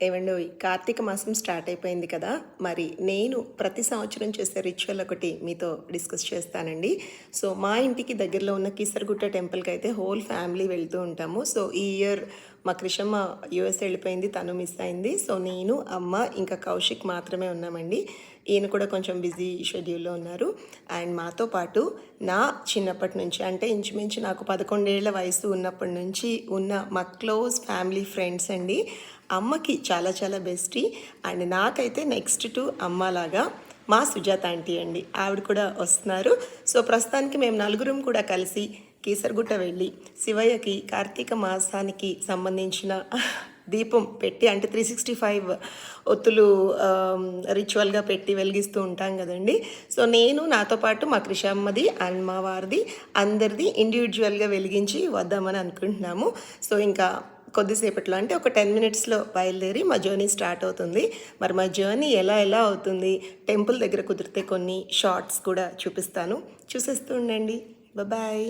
ఏవండోయ్ కార్తీక మాసం స్టార్ట్ అయిపోయింది కదా! మరి నేను ప్రతి సంవత్సరం చేసే రిచువల్ ఒకటి మీతో డిస్కస్ చేస్తానండి. సో, మా ఇంటికి దగ్గరలో ఉన్న కీసరగుట్ట టెంపుల్‌కైతే హోల్ ఫ్యామిలీ వెళ్తూ ఉంటాము. సో, ఈ ఇయర్ మా క్రిషమ్మ యూఎస్ వెళ్ళిపోయింది. తను మిస్ అయింది. సో, నేను, అమ్మ ఇంకా కౌశిక్ మాత్రమే ఉన్నామండి. ఈయన కూడా కొంచెం బిజీ షెడ్యూల్‌లో ఉన్నారు. అండ్ మాతో పాటు నా చిన్నప్పటి నుంచి అంటే ఇంచుమించు నాకు 11 ఏళ్ల వయసు ఉన్నప్పటి నుంచి ఉన్న మా క్లోజ్ ఫ్యామిలీ ఫ్రెండ్స్ అండి. అమ్మకి చాలా చాలా బెస్టీ అండ్ నాకైతే నెక్స్ట్ టు అమ్మలాగా మా సుజాత ఆంటీ అండి. ఆవిడ కూడా వస్తున్నారు. సో ప్రస్తుతానికి మేము నలుగురం కూడా కలిసి కీసరగుట్ట వెళ్ళి శివయ్యకి కార్తీక మాసానికి సంబంధించిన దీపం పెట్టి అంటే 365 ఒత్తులు రిచువల్గా పెట్టి వెలిగిస్తూ ఉంటాం కదండి. సో నేను నాతో పాటు మా క్రిషమ్మది అండ్ మా వారిది అందరిది ఇండివిజువల్గా వెలిగించి వద్దామని అనుకుంటున్నాము. సో ఇంకా కొద్దిసేపట్లో అంటే ఒక 10 మినిట్స్లో బయలుదేరి మా జర్నీ స్టార్ట్ అవుతుంది. మరి మా జర్నీ ఎలా అవుతుంది, టెంపుల్ దగ్గర కుదిరితే కొన్ని షార్ట్స్ కూడా చూపిస్తాను, చూసేస్తూ ఉండండి. బాయ్.